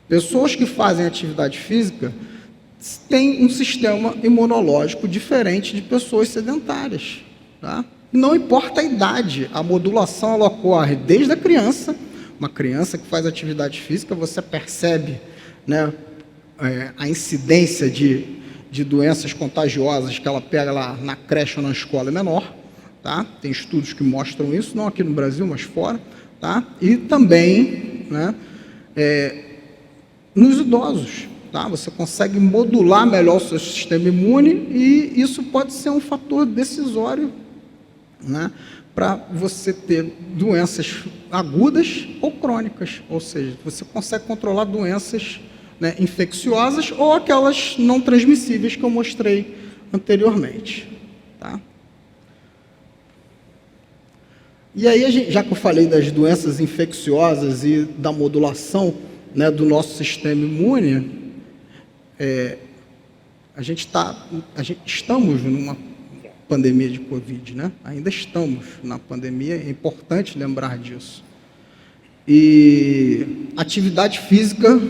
Speaker 2: Pessoas que fazem atividade física têm um sistema imunológico diferente de pessoas sedentárias. Tá? Não importa a idade, a modulação ela ocorre desde a criança. Uma criança que faz atividade física, você percebe, né, a incidência de doenças contagiosas que ela pega lá na creche ou na escola é menor, tá? Tem estudos que mostram isso, não aqui no Brasil, mas fora, tá? E também, né, nos idosos, tá? Você consegue modular melhor o seu sistema imune e isso pode ser um fator decisório, né, para você ter doenças agudas ou crônicas, ou seja, você consegue controlar doenças, né, infecciosas ou aquelas não transmissíveis que eu mostrei anteriormente. Tá? E aí, já que eu falei das doenças infecciosas e da modulação, né, do nosso sistema imune, estamos numa pandemia de Covid, né? Ainda estamos na pandemia, é importante lembrar disso. E atividade física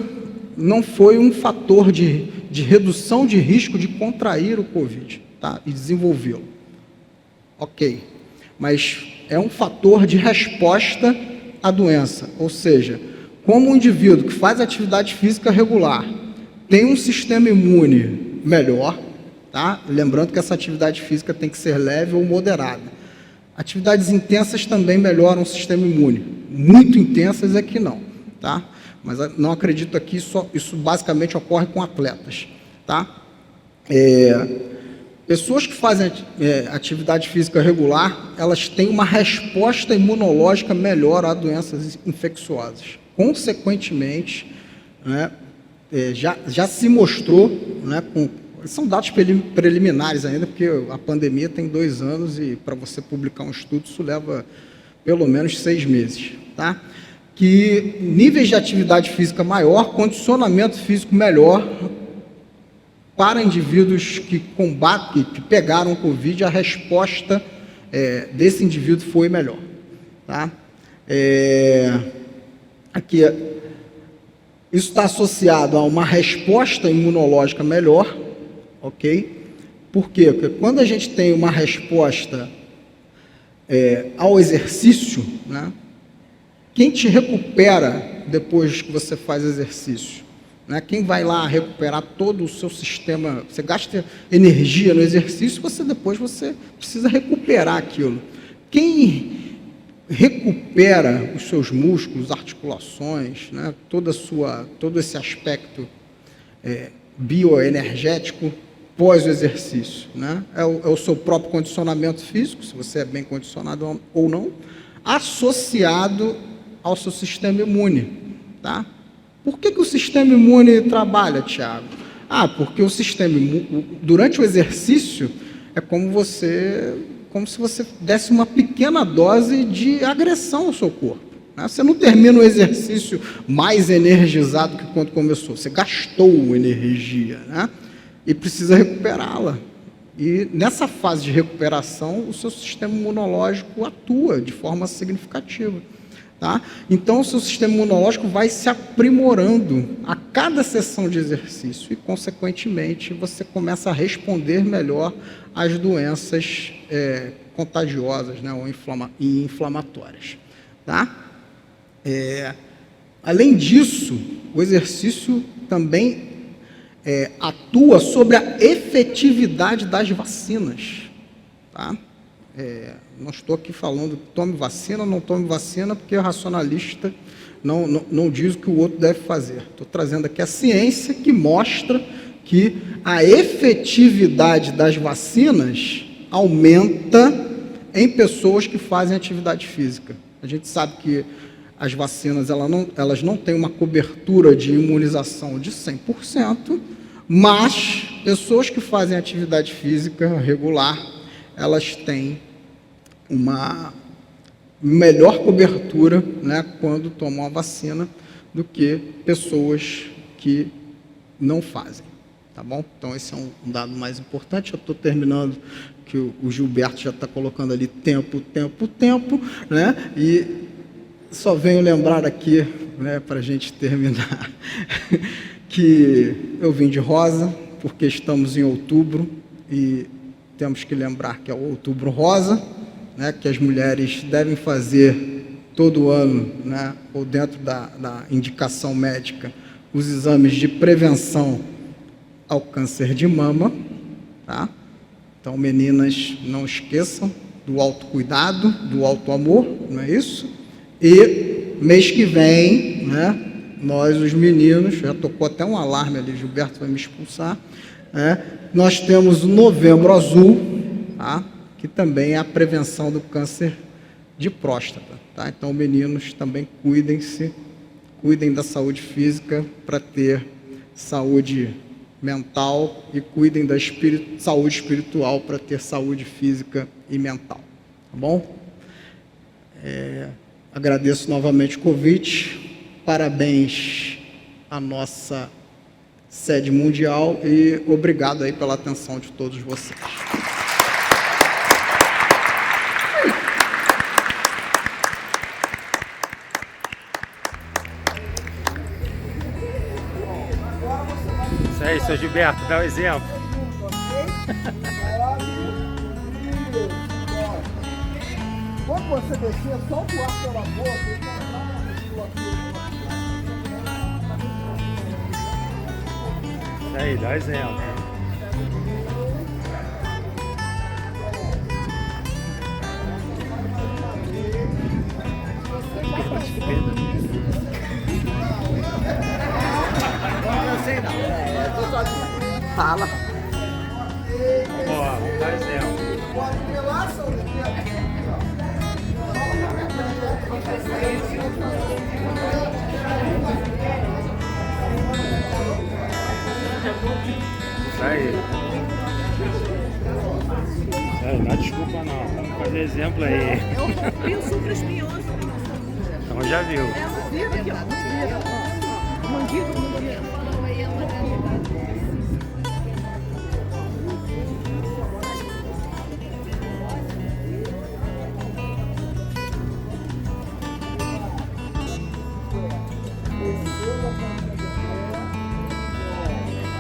Speaker 2: não foi um fator de redução de risco de contrair o Covid, tá? E desenvolvê-lo. Ok. Mas é um fator de resposta à doença. Ou seja, como um indivíduo que faz atividade física regular tem um sistema imune melhor, tá? Lembrando que essa atividade física tem que ser leve ou moderada. Atividades intensas também melhoram o sistema imune. Muito intensas é que não, tá? Mas não acredito aqui, isso basicamente ocorre com atletas, tá? Pessoas que fazem atividade física regular, elas têm uma resposta imunológica melhor a doenças infecciosas. Consequentemente, né, já se mostrou, né, são dados preliminares ainda, porque a pandemia tem 2 anos e para você publicar um estudo isso leva pelo menos 6 meses, tá? Que níveis de atividade física maior, condicionamento físico melhor para indivíduos que pegaram o Covid, a resposta desse indivíduo foi melhor, tá? Aqui, isso está associado a uma resposta imunológica melhor, ok? Por quê? Porque quando a gente tem uma resposta ao exercício, né? Quem te recupera depois que você faz exercício? Né? Quem vai lá recuperar todo o seu sistema? Você gasta energia no exercício, depois você precisa recuperar aquilo. Quem recupera os seus músculos, articulações, né? Todo esse aspecto bioenergético pós o exercício, né? É o seu próprio condicionamento físico, se você é bem condicionado ou não, associado ao seu sistema imune, tá? Por que o sistema imune trabalha, Tiago? Porque o sistema imune, durante o exercício, é como se você desse uma pequena dose de agressão ao seu corpo, né? Você não termina o exercício mais energizado que quando começou, você gastou energia, né? E precisa recuperá-la. E nessa fase de recuperação, o seu sistema imunológico atua de forma significativa, tá? Então, o seu sistema imunológico vai se aprimorando a cada sessão de exercício e, consequentemente, você começa a responder melhor às doenças contagiosas, né, ou inflamatórias, tá? Além disso, o exercício também atua sobre a efetividade das vacinas, tá? Não estou aqui falando tome vacina, não tome vacina, porque o racionalista não diz o que o outro deve fazer. Estou trazendo aqui a ciência que mostra que a efetividade das vacinas aumenta em pessoas que fazem atividade física. A gente sabe que as vacinas elas não têm uma cobertura de imunização de 100%, mas pessoas que fazem atividade física regular, elas têm uma melhor cobertura, né, quando tomam a vacina do que pessoas que não fazem, tá bom? Então esse é um dado mais importante. Eu estou terminando, que o Gilberto já está colocando ali tempo, né? E só venho lembrar aqui, né, para a gente terminar, que eu vim de rosa, porque estamos em outubro e temos que lembrar que é o Outubro Rosa, né, que as mulheres devem fazer todo ano, né, ou dentro da indicação médica, os exames de prevenção ao câncer de mama, tá? Então, meninas, não esqueçam do autocuidado, do autoamor, não é isso? E mês que vem, né, nós, os meninos, já tocou até um alarme ali, Gilberto vai me expulsar, né? Nós temos o Novembro Azul, tá? Que também é a prevenção do câncer de próstata, tá? Então, meninos, também cuidem da saúde física para ter saúde mental e cuidem da saúde espiritual para ter saúde física e mental, tá bom? Agradeço novamente o convite, parabéns à nossa sede mundial e obrigado aí pela atenção de todos vocês.
Speaker 3: Isso aí, seu Gilberto, dá um exemplo.
Speaker 4: Quando você descer, solta o ar pela boca e entrar na musculatura.
Speaker 3: Isso aí, dá um exemplo.
Speaker 5: Fala.
Speaker 3: Ó, dá exemplo.
Speaker 4: Pode ver lá, São
Speaker 3: Isso aí. Isso aí, não dá desculpa não. Vamos fazer exemplo aí.
Speaker 5: Eu super espinhoso.
Speaker 3: Então já viu.
Speaker 5: Vira aqui, ó. Manguito, manguito.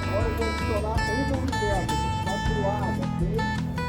Speaker 4: Agora eu vou estourar um movimento. Vai pro lado, ok?